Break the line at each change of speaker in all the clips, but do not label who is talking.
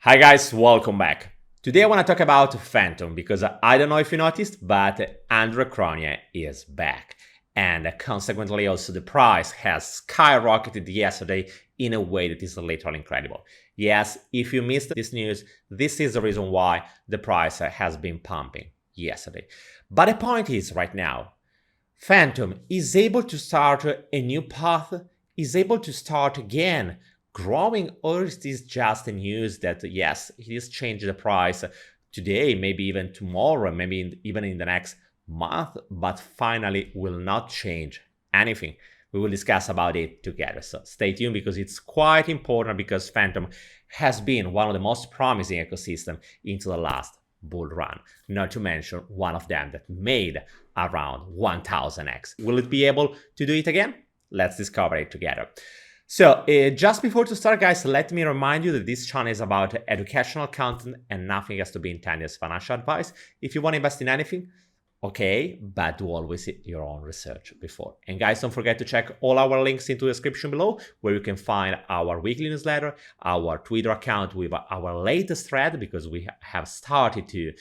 Hi guys, welcome back. Today I want to talk about Fantom because I don't know if you noticed, but Cronje is back. And consequently also the price has skyrocketed yesterday in a way that is literally incredible. Yes, if you missed this news, this is the reason why the price has been pumping yesterday. But the point is right now, Fantom is able to start a new path, is able to start again growing, or is this just a news that yes, it is changed the price today, maybe even tomorrow, maybe even in the next month, but finally will not change anything? We will discuss about it together, so stay tuned because it's quite important, because Fantom has been one of the most promising ecosystem into the last bull run, not to mention one of them that made around 1000x. Will it be able to do it again? Let's discover it together. So just before to start, guys, let me remind you that this channel is about educational content and nothing has to be intended as financial advice. If you want to invest in anything, okay, but do always your own research before. And guys, don't forget to check all our links into the description below, where you can find our weekly newsletter, our Twitter account with our latest thread, because we have started to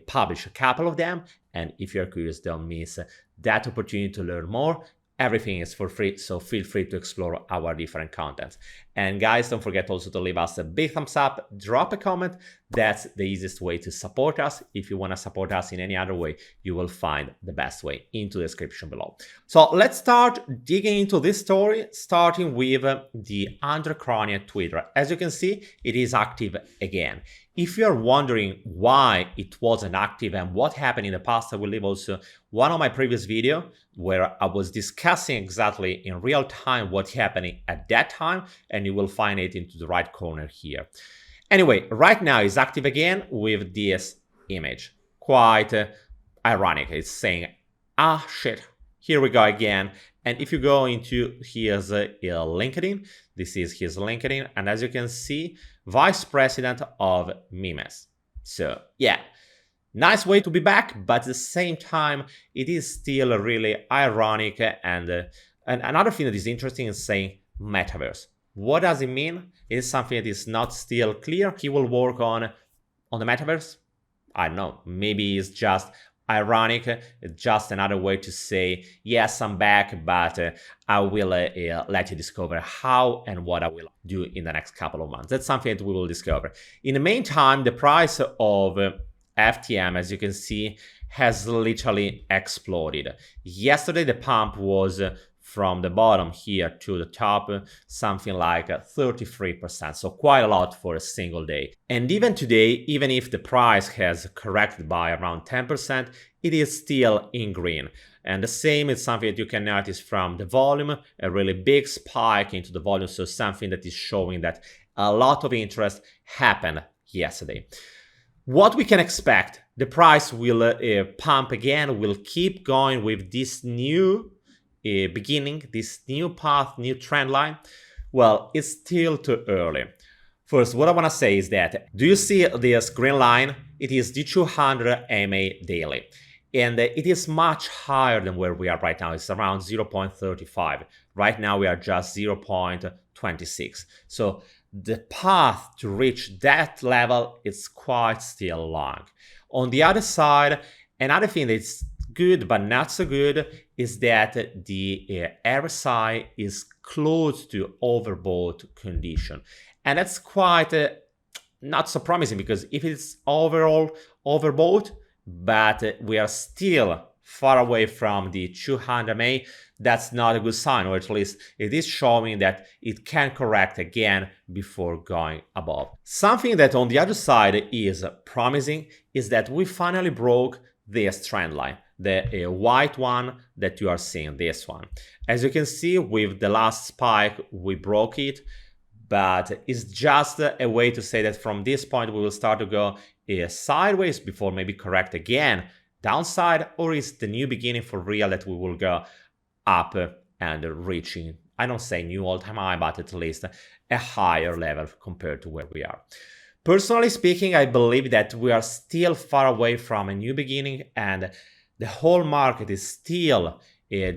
publish a couple of them. And if you're curious, don't miss that opportunity to learn more. Everything is for free, so feel free to explore our different contents. And guys, don't forget also to leave us a big thumbs up, drop a comment. That's the easiest way to support us. If you want to support us in any other way, you will find the best way into the description below. So let's start digging into this story, starting with the Cronje Twitter. As you can see, it is active again. If you're wondering why it wasn't active and what happened in the past, I will leave also one of my previous video where I was discussing exactly in real time what happened at that time, and you will find it into the right corner here. Anyway, right now it's active again with this image. Quite ironic. It's saying, ah shit, here we go again. And if you go into his LinkedIn, this is his LinkedIn, and as you can see, Vice President of memes. So yeah, nice way to be back, but at the same time, it is still really ironic. And another thing that is interesting is saying metaverse. What does it mean? It is something that is not still clear. He will work on the metaverse. I don't know. Maybe it's just ironic, just another way to say, yes, I'm back, but I will let you discover how and what I will do in the next couple of months. That's something that we will discover. In the meantime, the price of FTM, as you can see, has literally exploded. Yesterday, the pump was from the bottom here to the top, something like 33%, so quite a lot for a single day. And even today, even if the price has corrected by around 10%, it is still in green. And the same is something that you can notice from the volume, a really big spike into the volume, so something that is showing that a lot of interest happened yesterday. What we can expect, the price will pump again, will keep going with this new beginning, this new path, new trend line. Well, it's still too early. First, what I want to say is that, do you see this green line? It is the 200 MA daily. And it is much higher than where we are right now. It's around 0.35. Right now, we are just 0.26. So the path to reach that level is quite still long. On the other side, another thing that's good but not so good is that the RSI is close to overbought condition, and that's quite not so promising, because if it's overall overbought but we are still far away from the 200 MA, that's not a good sign, or at least it is showing that it can correct again before going above. Something that on the other side is promising is that we finally broke this trend line, the white one that you are seeing, this one. As you can see, with the last spike, we broke it, but it's just a way to say that from this point, we will start to go sideways before maybe correct again downside, or is the new beginning for real that we will go up and reaching, I don't say new all-time high, but at least a higher level compared to where we are. Personally speaking, I believe that we are still far away from a new beginning, and the whole market is still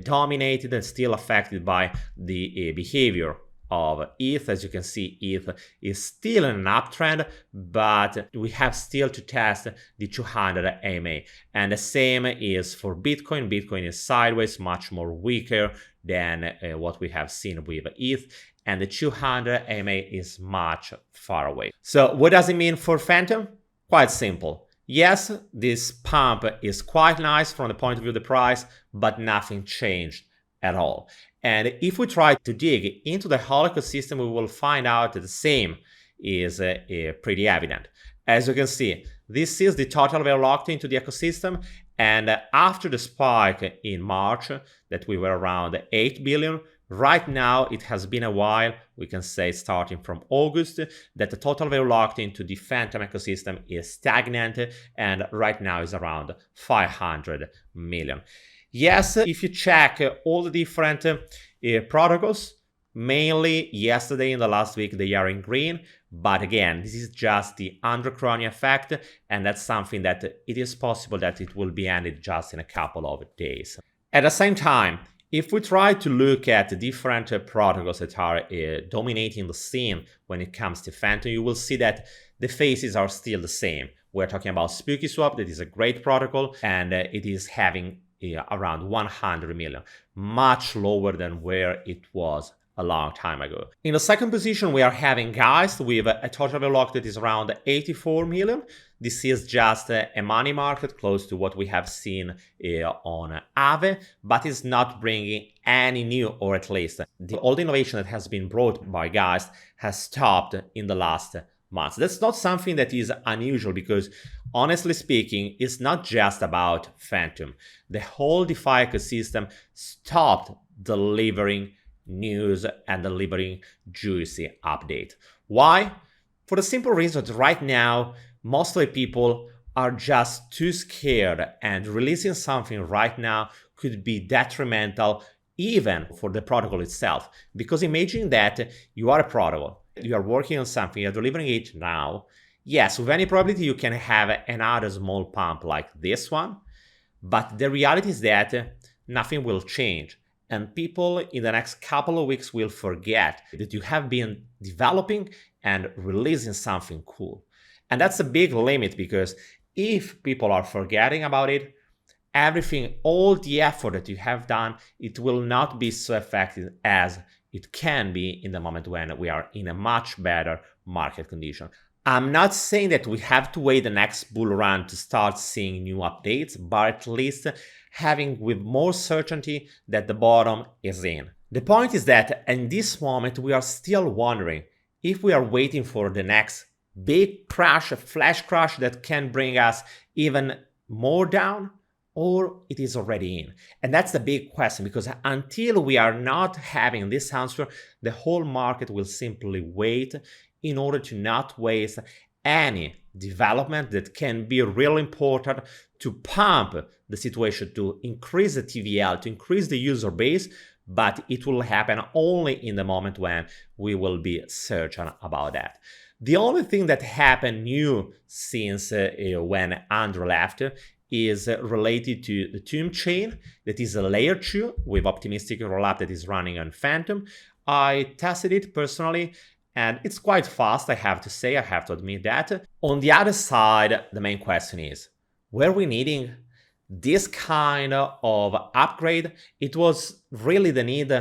dominated and still affected by the behavior of ETH. As you can see, ETH is still in an uptrend, but we have still to test the 200 EMA. And the same is for Bitcoin. Bitcoin is sideways, much more weaker than what we have seen with ETH. And the 200 EMA is much far away. So what does it mean for Fantom? Quite simple. Yes, this pump is quite nice from the point of view of the price, but nothing changed at all. And if we try to dig into the whole ecosystem, we will find out that the same is pretty evident. As you can see, this is the total value locked into the ecosystem. And after the spike in March, that we were around 8 billion, right now it has been a while, we can say starting from August, that the total value locked into the Fantom ecosystem is stagnant and right now is around 500 million. Yes, if you check all the different protocols, mainly yesterday in the last week they are in green, but again, this is just the Cronje effect, and that's something that it is possible that it will be ended just in a couple of days. At the same time, if we try to look at the different protocols that are dominating the scene when it comes to Fantom, you will see that the faces are still the same. We're talking about SpookySwap, that is a great protocol, and it is having around 100 million, much lower than where it was a long time ago. In the second position, we are having Geist with a total value locked that is around 84 million. This is just a money market close to what we have seen on Aave, but it's not bringing any new, or at least the old innovation that has been brought by Geist has stopped in the last months. That's not something that is unusual because, honestly speaking, it's not just about Fantom. The whole DeFi ecosystem stopped delivering news and delivering juicy update. Why? For the simple reason that right now, most of the people are just too scared, and releasing something right now could be detrimental even for the protocol itself. Because imagine that you are a protocol, you are working on something, you're delivering it now. Yes, with any probability you can have another small pump like this one, but the reality is that nothing will change. And people in the next couple of weeks will forget that you have been developing and releasing something cool. And that's a big limit, because if people are forgetting about it, everything, all the effort that you have done, it will not be so effective as it can be in the moment when we are in a much better market condition. I'm not saying that we have to wait the next bull run to start seeing new updates, but at least having with more certainty that the bottom is in. The point is that in this moment we are still wondering if we are waiting for the next big crash, a flash crash that can bring us even more down, or it is already in. And that's the big question, because until we are not having this answer, the whole market will simply wait in order to not waste any development that can be really important to pump the situation, to increase the TVL, to increase the user base, but it will happen only in the moment when we will be certain about that. The only thing that happened new since when Andrew left is related to the TombChain, that is a layer 2 with optimistic rollup that is running on Fantom. I tested it personally, and it's quite fast, I have to say, I have to admit that. On the other side, the main question is, were we needing this kind of upgrade? It was really the need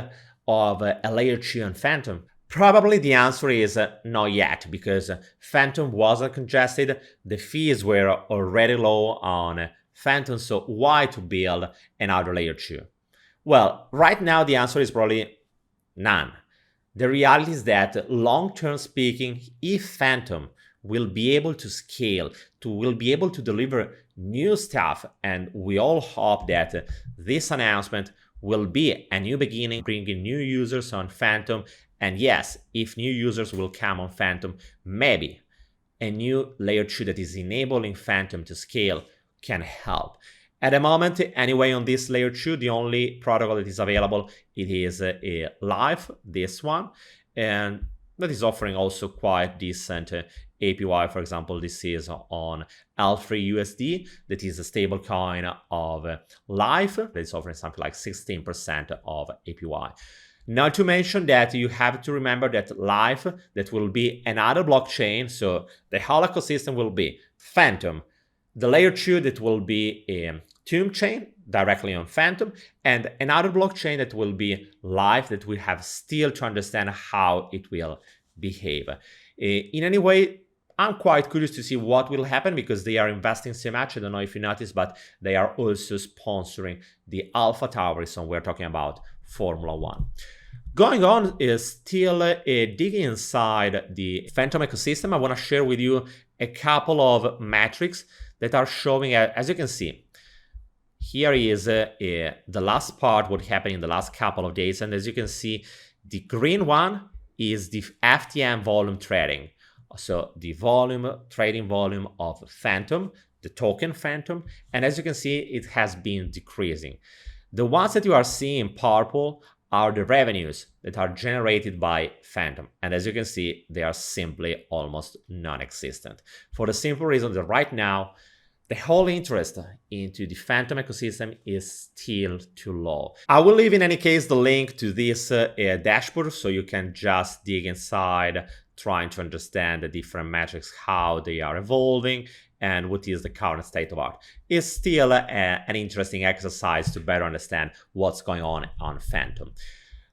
of a layer 2 on Fantom. Probably the answer is not yet, because Fantom wasn't congested, the fees were already low on Fantom, so why to build another layer 2? Well, right now the answer is probably none. The reality is that long-term speaking, if Fantom will be able to scale, will be able to deliver new stuff, and we all hope that this announcement will be a new beginning, bringing new users on Fantom. And yes, if new users will come on Fantom, maybe a new layer 2 that is enabling Fantom to scale can help. At the moment, anyway, on this layer 2, the only protocol that is available, it is a Lif3, this one, and that is offering also quite decent APY. For example, this is on L3 USD, that is a stable coin of Lif3, that is offering something like 16% of APY. Not to mention that you have to remember that Lif3, that will be another blockchain, so the whole ecosystem will be Fantom, the layer 2 that will be a TombChain directly on Fantom, and another blockchain that will be Lif3 that we have still to understand how it will behave. In any way, I'm quite curious to see what will happen because they are investing so much. I don't know if you noticed, but they are also sponsoring the Alpha Tauri, we're talking about Formula 1. Going on is still digging inside the Fantom ecosystem. I want to share with you a couple of metrics that are showing, as you can see, here is the last part, what happened in the last couple of days. And as you can see, the green one is the FTM volume trading. So the trading volume of Fantom, the token Fantom. And as you can see, it has been decreasing. The ones that you are seeing in purple are the revenues that are generated by Fantom. And as you can see, they are simply almost non-existent. For the simple reason that right now, the whole interest into the Fantom ecosystem is still too low. I will leave in any case the link to this dashboard so you can just dig inside, trying to understand the different metrics, how they are evolving, and what is the current state of art. It's still an interesting exercise to better understand what's going on Fantom.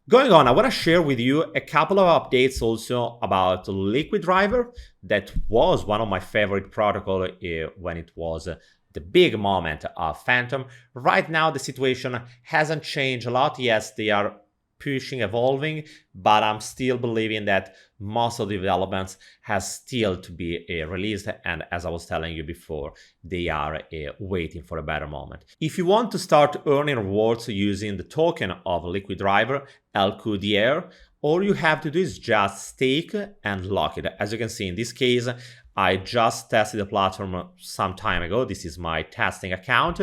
Going on, I want to share with you a couple of updates also about Liquid3. That was one of my favorite protocols when it was the big moment of Fantom. Right now, the situation hasn't changed a lot. Yes, they are pushing, evolving, but I'm still believing that most of the developments has still to be released, and as I was telling you before, they are waiting for a better moment. If you want to start earning rewards using the token of Liquid3, cLQDR, all you have to do is just stake and lock it. As you can see in this case, I just tested the platform some time ago. This is my testing account,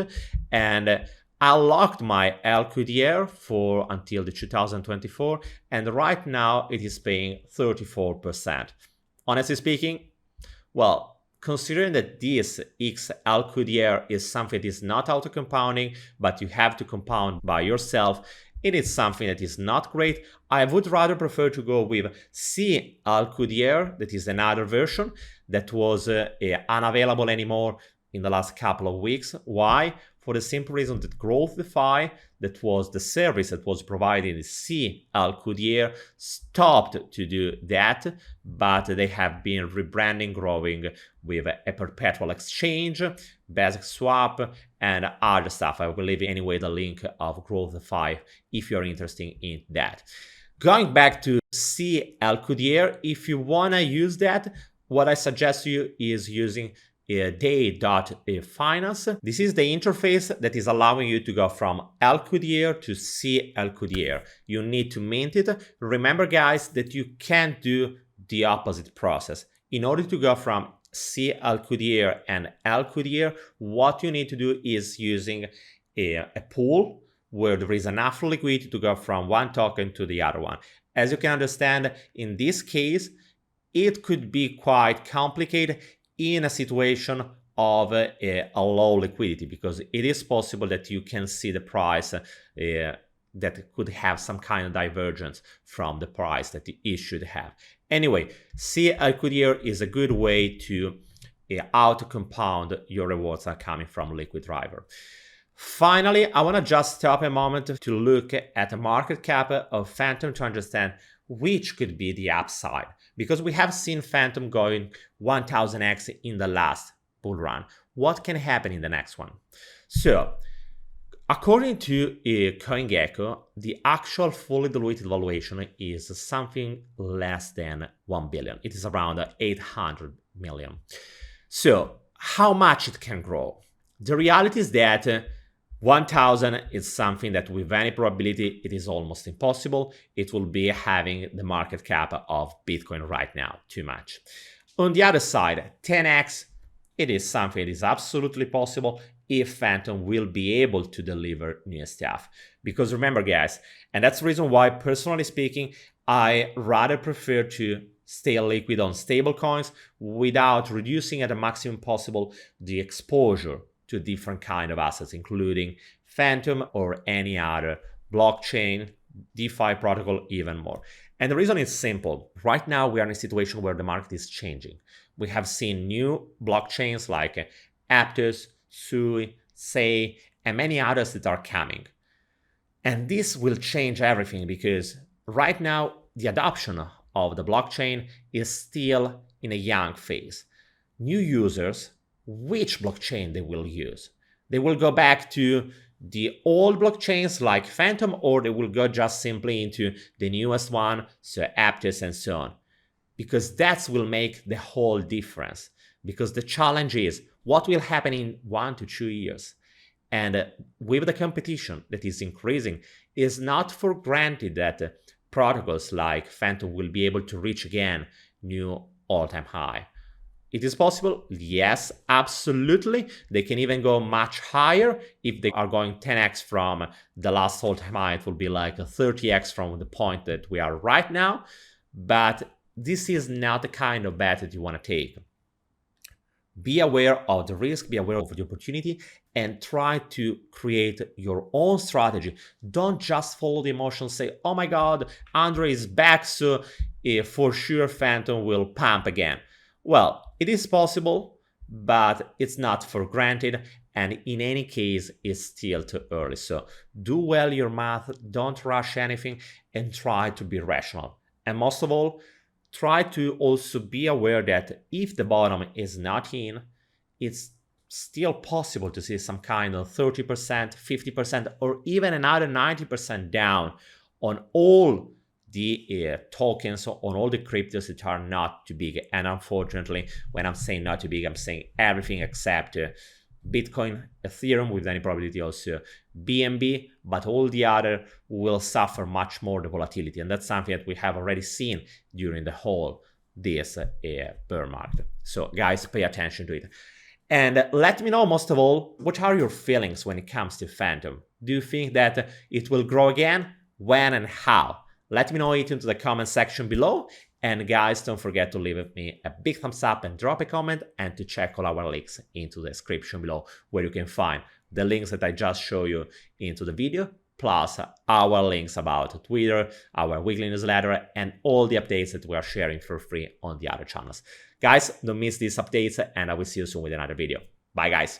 and I locked my cLQDR for until the 2024, and right now it is paying 34%. Honestly speaking, well, considering that this cLQDR is something that is not auto-compounding, but you have to compound by yourself, it is something that is not great. I would rather prefer to go with cLQDR, that is another version that was unavailable anymore in the last couple of weeks. Why? For the simple reason that Growth Defi, that was the service that was providing the cLQDR, stopped to do that, but they have been rebranding, growing with a perpetual exchange, basic swap, and other stuff. I will leave anyway the link of Growth Defi if you're interested in that. Going back to cLQDR, if you want to use that, what I suggest to you is using day.finance. This is the interface that is allowing you to go from cLQDR to cLQDR. You need to mint it. Remember, guys, that you can't do the opposite process. In order to go from cLQDR and cLQDR, what you need to do is using a pool where there is enough liquidity to go from one token to the other one. As you can understand, in this case, it could be quite complicated in a situation of a low liquidity, because it is possible that you can see the price that could have some kind of divergence from the price that it should have. Anyway, cLQDR is a good way to auto-compound your rewards that are coming from Liquid3. Finally, I want to just stop a moment to look at the market cap of Fantom to understand which could be the upside, because we have seen Fantom going 1000x in the last bull run. What can happen in the next one? So, according to CoinGecko, the actual fully diluted valuation is something less than 1 billion. It is around 800 million. So, how much it can grow? The reality is that 1000 is something that with any probability it is almost impossible. It will be having the market cap of Bitcoin right now, too much. On the other side, 10x, it is something that is absolutely possible if Fantom will be able to deliver new stuff. Because remember, guys, and that's the reason why, personally speaking, I rather prefer to stay liquid on stablecoins without reducing at the maximum possible the exposure to different kind of assets, including Fantom or any other blockchain DeFi protocol even more. And the reason is simple. Right now, we are in a situation where the market is changing. We have seen new blockchains like Aptos, Sui, Sei, and many others that are coming. And this will change everything because right now, the adoption of the blockchain is still in a young phase. New users, which blockchain they will use? They will go back to the old blockchains like Fantom, or they will go just simply into the newest one, so Aptos and so on. Because that will make the whole difference. Because the challenge is what will happen in 1 to 2 years. And with the competition that is increasing, is not for granted that protocols like Fantom will be able to reach again new all-time high. It is possible? Yes, absolutely. They can even go much higher. If they are going 10x from the last all-time high, it will be like a 30x from the point that we are right now. But this is not the kind of bet that you want to take. Be aware of the risk, be aware of the opportunity, and try to create your own strategy. Don't just follow the emotions, say, oh my God, Andre is back, so for sure Fantom will pump again. Well, it is possible, but it's not for granted, and in any case, it's still too early. So do well your math, don't rush anything, and try to be rational. And most of all, try to also be aware that if the bottom is not in, it's still possible to see some kind of 30%, 50%, or even another 90% down on all the tokens, on all the cryptos that are not too big. And unfortunately, when I'm saying not too big, I'm saying everything except Bitcoin, Ethereum, with any probability also BNB, but all the other will suffer much more the volatility. And that's something that we have already seen during the whole this bear market. So guys, pay attention to it. And let me know, most of all, what are your feelings when it comes to Fantom? Do you think that it will grow again? When and how? Let me know it into the comment section below. And guys, don't forget to leave me a big thumbs up and drop a comment, and to check all our links into the description below, where you can find the links that I just showed you into the video, plus our links about Twitter, our weekly newsletter, and all the updates that we are sharing for free on the other channels. Guys, don't miss these updates, and I will see you soon with another video. Bye guys.